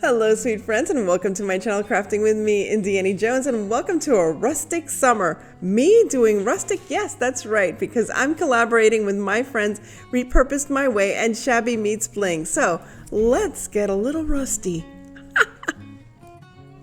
Hello sweet friends, and welcome to my channel Crafting with me, Indiana Jones, and welcome to a rustic summer. Me doing rustic? Yes, that's right, because I'm collaborating with my friends Repurposed My Way and Shabby Meets Bling. So let's get a little rusty.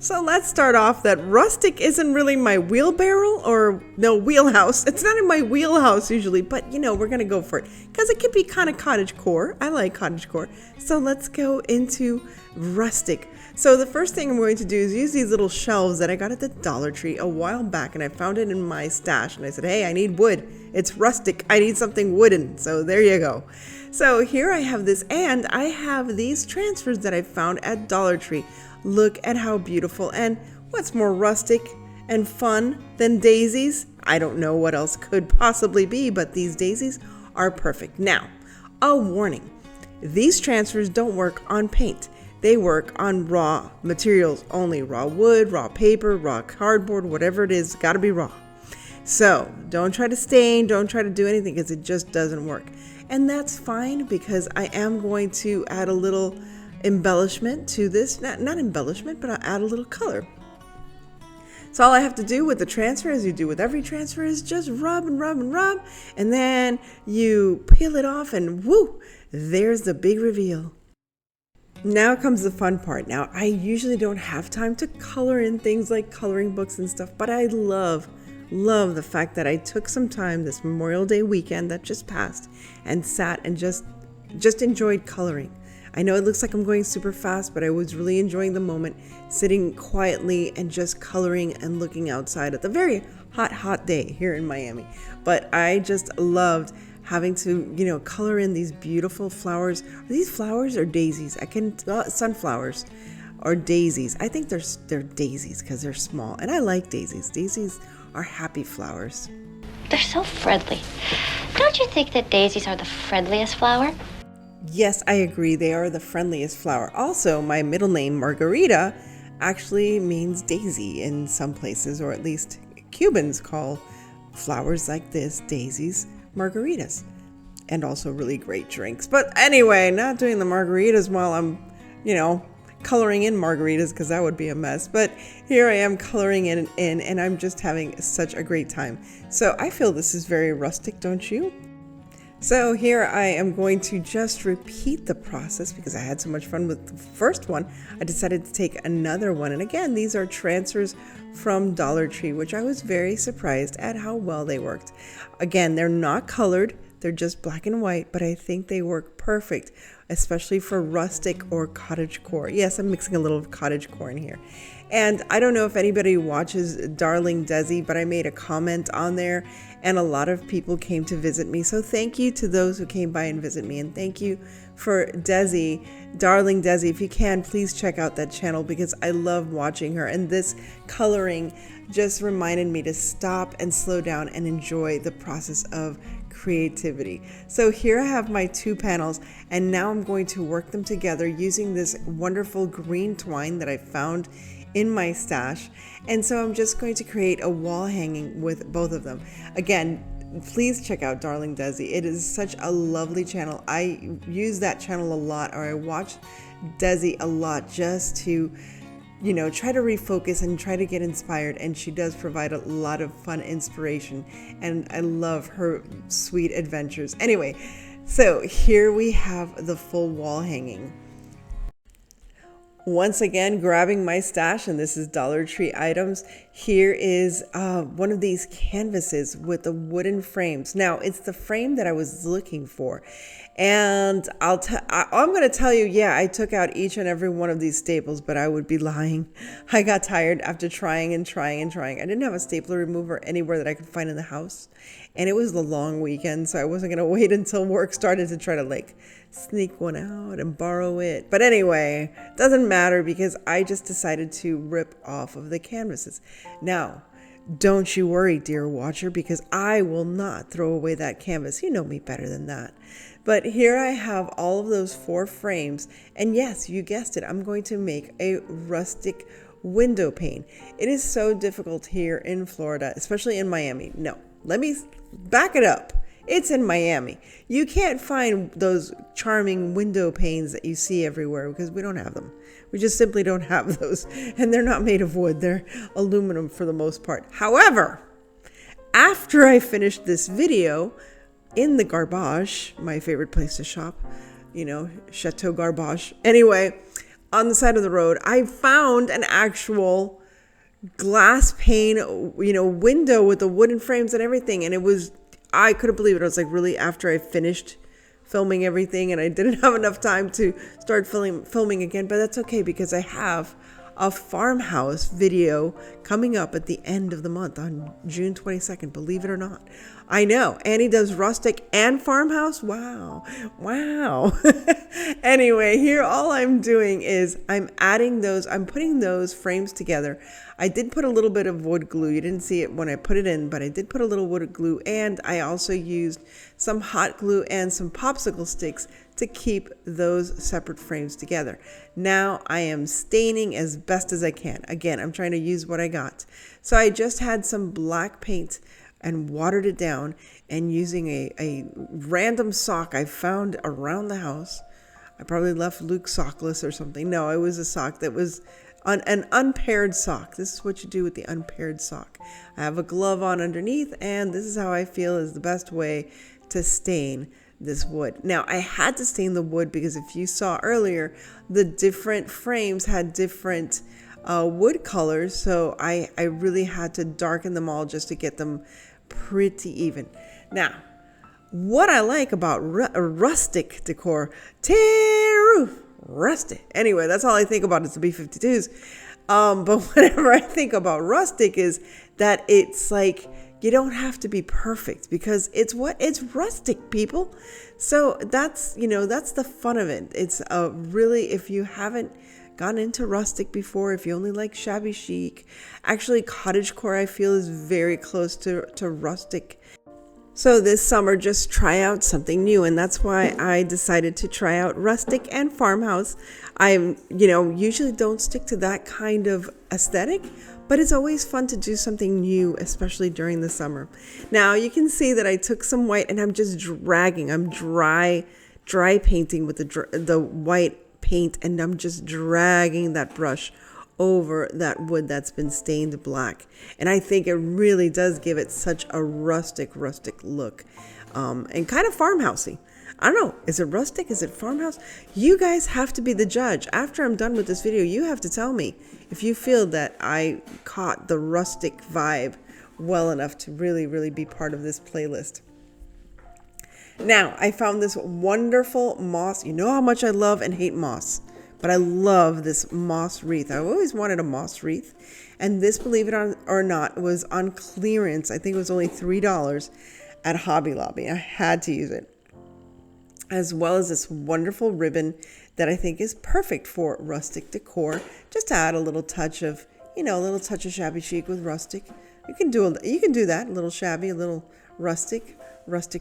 So let's start off that rustic isn't really my wheelbarrow or no wheelhouse. It's not in my wheelhouse usually, but you know, we're going to go for it because it can be kind of cottagecore. I like cottagecore. So let's go into rustic. So the first thing I'm going to do is use these little shelves that I got at the Dollar Tree a while back, and I found it in my stash and I said, hey, I need wood. It's rustic. I need something wooden. So there you go. So here I have this, and I have these transfers that I found at Dollar Tree. Look at how beautiful, and what's more rustic and fun than daisies? I don't know what else could possibly be, but these daisies are perfect. Now, a warning, these transfers don't work on paint. They work on raw materials only, raw wood, raw paper, raw cardboard, whatever it is, gotta be raw. So don't try to stain, don't try to do anything because it just doesn't work. And that's fine because I am going to add a little embellishment to this, not embellishment, but I'll add a little color. So all I have to do with the transfer, as you do with every transfer, is just rub and rub and rub, and then you peel it off and whoo, there's the big reveal. Now comes the fun part. Now, I usually don't have time to color in things like coloring books and stuff, but I love the fact that I took some time this Memorial Day weekend that just passed and sat and just enjoyed coloring. I know it looks like I'm going super fast, but I was really enjoying the moment, sitting quietly and just coloring and looking outside at the very hot day here in Miami. But I just loved having to, color in these beautiful flowers. Are these flowers or daisies? Sunflowers or daisies. I think they're daisies because they're small, and I like daisies. Daisies are happy flowers. They're so friendly. Don't you think that daisies are the friendliest flower? Yes, I agree. They are the friendliest flower. Also, my middle name, Margarita, actually means daisy in some places, or at least Cubans call flowers like this daisies, margaritas, and also really great drinks. But anyway, not doing the margaritas while I'm, coloring in margaritas because that would be a mess. But here I am coloring in, and I'm just having such a great time. So I feel this is very rustic, don't you? So here I am going to just repeat the process because I had so much fun with the first one. I decided to take another one. And again, these are transfers from Dollar Tree, which I was very surprised at how well they worked. Again, they're not colored. They're just black and white, but I think they work perfect, especially for rustic or cottagecore. Yes, I'm mixing a little cottagecore in here. And I don't know if anybody watches Darling Desi, but I made a comment on there and a lot of people came to visit me. So thank you to those who came by and visit me. And thank you for Desi, Darling Desi. If you can, please check out that channel because I love watching her. And this coloring just reminded me to stop and slow down and enjoy the process of creativity. So here I have my two panels, and now I'm going to work them together using this wonderful green twine that I found in my stash. And so I'm just going to create a wall hanging with both of them. Again, please check out Darling Desi. It is such a lovely channel. I use that channel a lot, or I watch Desi a lot just to try to refocus and try to get inspired, and she does provide a lot of fun inspiration, and I love her sweet adventures. Anyway, so here we have the full wall hanging. Once again, grabbing my stash, and this is Dollar Tree items. Here is one of these canvases with the wooden frames. Now, it's the frame that I was looking for. And I'm going to tell you, yeah, I took out each and every one of these staples, but I would be lying. I got tired after trying and trying and trying. I didn't have a stapler remover anywhere that I could find in the house. And it was the long weekend, so I wasn't going to wait until work started to try to sneak one out and borrow it. But anyway, doesn't matter because I just decided to rip off of the canvases. Now, don't you worry, dear watcher, because I will not throw away that canvas. You know me better than that. But here I have all of those 4 frames. And yes, you guessed it, I'm going to make a rustic window pane. It is so difficult here in Florida, especially in Miami. No, let me back it up. It's in Miami. You can't find those charming window panes that you see everywhere because we don't have them. We just simply don't have those. And they're not made of wood. They're aluminum for the most part. However, after I finished this video in the Garbage, my favorite place to shop, Chateau Garbage. Anyway, on the side of the road, I found an actual glass pane, window with the wooden frames and everything. And I couldn't believe it. I was like, really, after I finished filming everything and I didn't have enough time to start filming again, but that's okay because I have a farmhouse video coming up at the end of the month on June 22nd, believe it or not. I know, Annie does rustic and farmhouse. Wow. Anyway, here all I'm doing is I'm putting those frames together. I did put a little bit of wood glue. You didn't see it when I put it in, but I did put a little wood glue, and I also used some hot glue and some popsicle sticks to keep those separate frames together. Now I am staining as best as I can. Again, I'm trying to use what I got. So I just had some black paint and watered it down, and using a random sock I found around the house. I probably left Luke sockless or something. No, it was a sock that was an unpaired sock. This is what you do with the unpaired sock. I have a glove on underneath, and this is how I feel is the best way to stain this wood. Now, I had to stain the wood because if you saw earlier, the different frames had different wood colors, so I really had to darken them all just to get them pretty even. Now, what I like about rustic decor, rustic. Anyway, that's all I think about is the B-52s. But whenever I think about rustic is that it's like you don't have to be perfect because it's rustic, people. So that's the fun of it. It's really, if you haven't gone into rustic before, if you only like shabby chic, actually cottagecore I feel is very close to rustic. So this summer, just try out something new, and that's why I decided to try out rustic and farmhouse. I usually don't stick to that kind of aesthetic, but it's always fun to do something new, especially during the summer. Now you can see that I took some white and I'm just dragging. I'm dry painting with the white paint, and I'm just dragging that brush over that wood that's been stained black. And I think it really does give it such a rustic look, and kind of farmhousey. I don't know, is it rustic? Is it farmhouse? You guys have to be the judge. After I'm done with this video, you have to tell me if you feel that I caught the rustic vibe well enough to really be part of this playlist. Now, I found this wonderful moss. You know how much I love and hate moss, but I love this moss wreath. I always wanted a moss wreath. And this, believe it or not, was on clearance. I think it was only $3 at Hobby Lobby. I had to use it. As well as this wonderful ribbon that I think is perfect for rustic decor. Just to add a little touch of, shabby chic with rustic. You can do that, a little shabby, a little rustic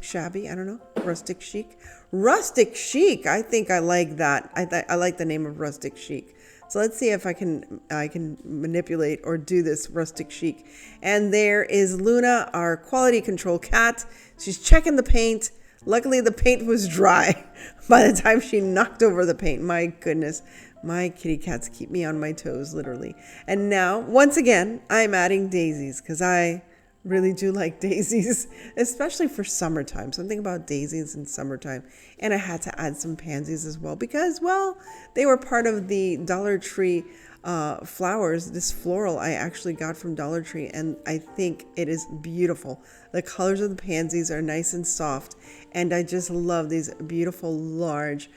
shabby, I don't know, rustic chic. Rustic chic, I think I like that. I like the name of rustic chic. So let's see if I can manipulate or do this rustic chic. And there is Luna, our quality control cat. She's checking the paint. Luckily, the paint was dry by the time she knocked over the paint. My goodness, my kitty cats keep me on my toes, literally. And now, once again, I'm adding daisies because I really do like daisies, especially for summertime. Something about daisies in summertime. And I had to add some pansies as well because, well, they were part of the Dollar Tree flowers. This floral I actually got from Dollar Tree, and I think it is beautiful. The colors of the pansies are nice and soft, and I just love these beautiful large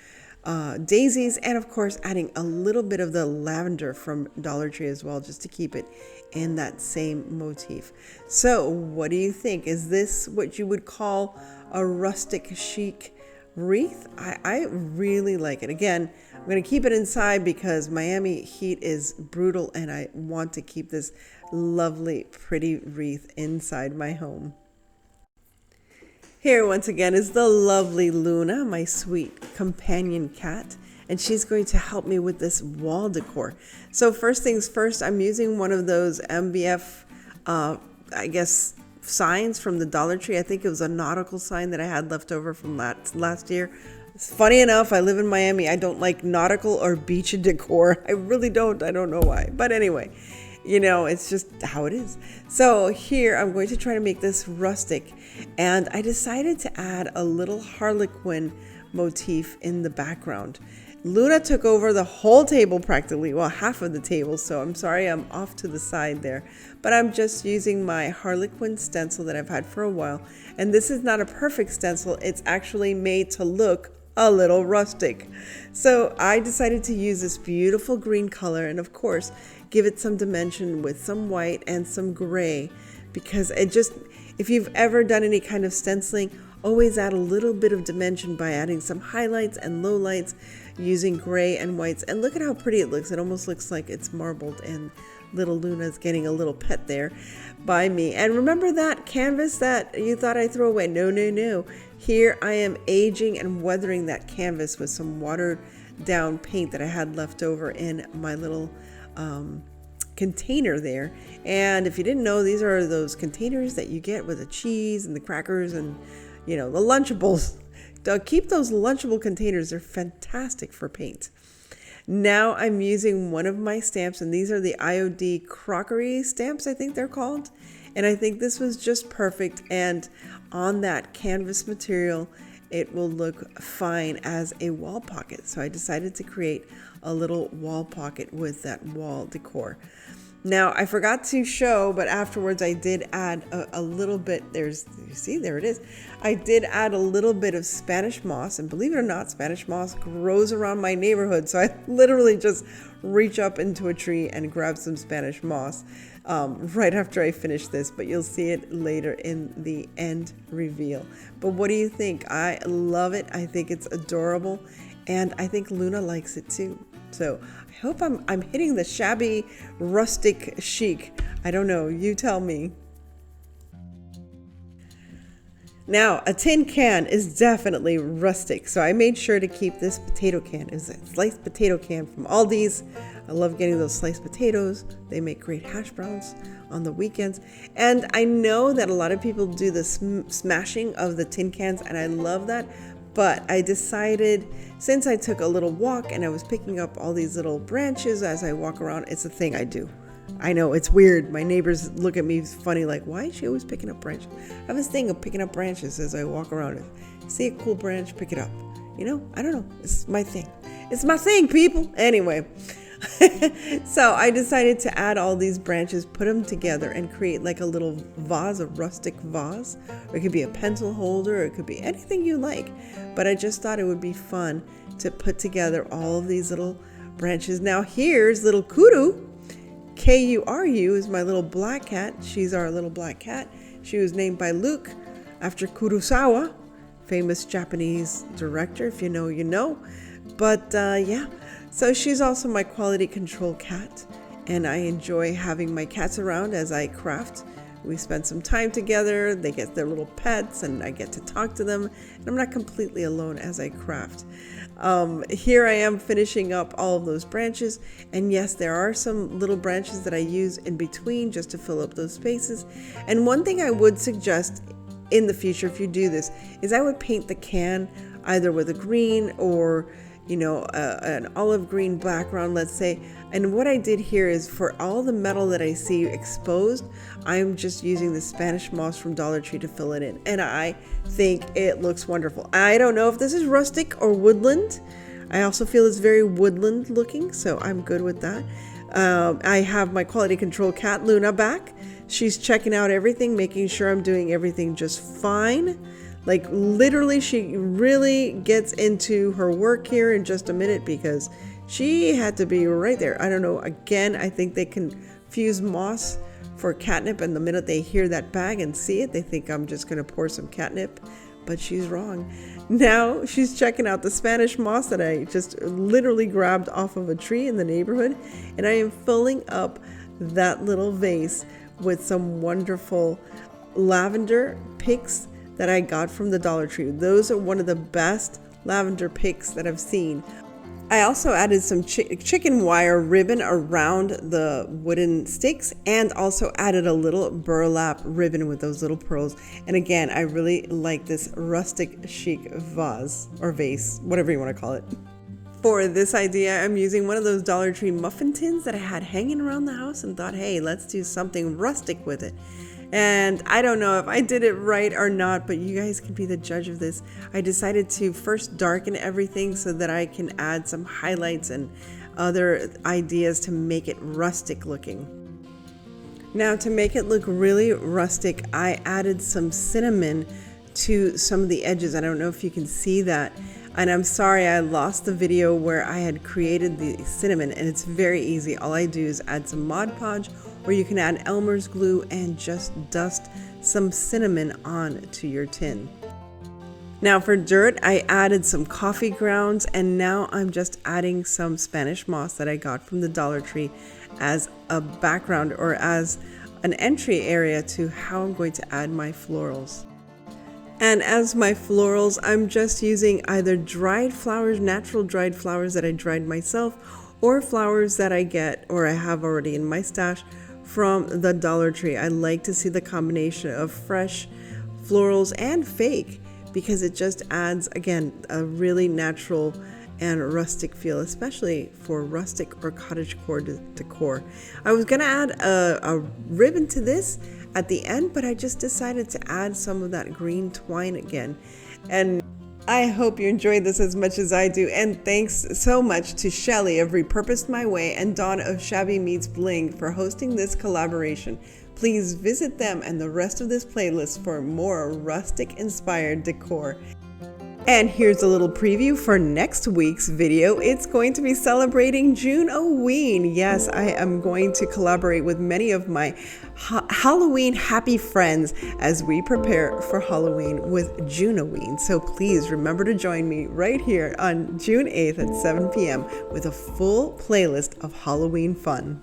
daisies, and of course adding a little bit of the lavender from Dollar Tree as well, just to keep it in that same motif. So what do you think? Is this what you would call a rustic chic wreath? I really like it. Again, I'm going to keep it inside because Miami heat is brutal, and I want to keep this lovely pretty wreath inside my home. Here once again is the lovely Luna, my sweet companion cat, and she's going to help me with this wall decor. So first things first, I'm using one of those MBF signs from the Dollar Tree. I think it was a nautical sign that I had left over from last year. Funny enough, I live in Miami. I don't like nautical or beach decor. I really don't. I don't know why. But anyway, it's just how it is. So here I'm going to try to make this rustic. And I decided to add a little harlequin motif in the background. Luna took over the whole table practically, well, half of the table, so I'm sorry I'm off to the side there. But I'm just using my harlequin stencil that I've had for a while. And this is not a perfect stencil. It's actually made to look a little rustic. So I decided to use this beautiful green color and of course give it some dimension with some white and some gray, because if you've ever done any kind of stenciling, always add a little bit of dimension by adding some highlights and lowlights using gray and whites. And look at how pretty it looks. It almost looks like it's marbled, and little Luna's getting a little pet there by me. And remember that canvas that you thought I threw away? No. Here I am aging and weathering that canvas with some watered down paint that I had left over in my little container there. And if you didn't know, these are those containers that you get with the cheese and the crackers and the Lunchables. Keep those Lunchable containers. They're fantastic for paint. Now I'm using one of my stamps, and these are the IOD crockery stamps, I think they're called. And I think this was just perfect. And on that canvas material, it will look fine as a wall pocket. So I decided to create a little wall pocket with that wall decor. Now, I forgot to show, but afterwards I did add a little bit. You see, there it is. I did add a little bit of Spanish moss, and believe it or not, Spanish moss grows around my neighborhood. So I literally just reach up into a tree and grab some Spanish moss right after I finish this, but you'll see it later in the end reveal. But what do you think? I love it. I think it's adorable, and I think Luna likes it too. So I hope I'm hitting the shabby rustic chic. I don't know, you tell me. Now, a tin can is definitely rustic, so I made sure to keep this potato can. It was a sliced potato can from Aldi's. I love getting those sliced potatoes. They make great hash browns on the weekends. And I know that a lot of people do the smashing of the tin cans, and I love that. But I decided, since I took a little walk and I was picking up all these little branches as I walk around, it's a thing I do. I know, it's weird. My neighbors look at me funny, like, why is she always picking up branches? I have this thing of picking up branches as I walk around. See a cool branch, pick it up. I don't know. It's my thing. It's my thing, people. Anyway. So I decided to add all these branches, put them together, and create like a little vase, a rustic vase. Or it could be a pencil holder, or it could be anything you like. But I just thought it would be fun to put together all of these little branches. Now here's little Kuru. Kuru is my little black cat. She's our little black cat. She was named by Luke after Kurosawa, famous Japanese director. If you know, you know. But yeah. So she's also my quality control cat, and I enjoy having my cats around as I craft. We spend some time together, they get their little pets, and I get to talk to them, and I'm not completely alone as I craft. Here I am finishing up all of those branches, and yes, there are some little branches that I use in between just to fill up those spaces. And one thing I would suggest in the future, if you do this, is I would paint the can either with a green or an olive green background, let's say. And what I did here is, for all the metal that I see exposed, I'm just using the Spanish moss from Dollar Tree to fill it in. And I think it looks wonderful. I don't know if this is rustic or woodland. I also feel it's very woodland looking, so I'm good with that. I have my quality control cat, Luna, back. She's checking out everything, making sure I'm doing everything just fine. Like literally, she really gets into her work here in just a minute, because she had to be right there. I don't know. Again, I think they confuse moss for catnip, and the minute they hear that bag and see it, they think I'm just going to pour some catnip, but she's wrong. Now she's checking out the Spanish moss that I just literally grabbed off of a tree in the neighborhood, and I am filling up that little vase with some wonderful lavender picks that I got from the Dollar Tree. Those are one of the best lavender picks that I've seen. I also added some chicken wire ribbon around the wooden sticks and also added a little burlap ribbon with those little pearls. And again, I really like this rustic chic vase or vase, whatever you want to call it. For this idea, I'm using one of those Dollar Tree muffin tins that I had hanging around the house and thought, hey, let's do something rustic with it. And I don't know if I did it right or not, but you guys can be the judge of this. I decided to first darken everything so that I can add some highlights and other ideas to make it rustic looking. Now, to make it look really rustic, I added some cinnamon to some of the edges. I don't know if you can see that. And I'm sorry, I lost the video where I had created the cinnamon, and it's very easy. All I do is add some Mod Podge, or you can add Elmer's glue and just dust some cinnamon onto your tin. Now for dirt, I added some coffee grounds, and now I'm just adding some Spanish moss that I got from the Dollar Tree as a background or as an entry area to how I'm going to add my florals. And as my florals, I'm just using either dried flowers, natural dried flowers that I dried myself, or flowers that I get or I have already in my stash from the Dollar Tree. I like to see the combination of fresh florals and fake because it just adds, again, a really natural and rustic feel, especially for rustic or cottagecore decor. I was gonna add a ribbon to this at the end, but I just decided to add some of that green twine again. And I hope you enjoyed this as much as I do. And thanks so much to Shelly of Repurposed My Way and Dawn of Shabby Meets Bling for hosting this collaboration. Please visit them and the rest of this playlist for more rustic inspired decor. And here's a little preview for next week's video. It's going to be celebrating June-oween. Yes, I am going to collaborate with many of my Halloween happy friends as we prepare for Halloween with June-oween. So please remember to join me right here on June 8th at 7 p.m. with a full playlist of Halloween fun.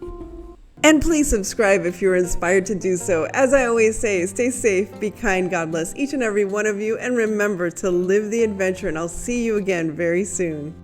And please subscribe if you're inspired to do so. As I always say, stay safe, be kind, God bless each and every one of you, and remember to live the adventure, and I'll see you again very soon.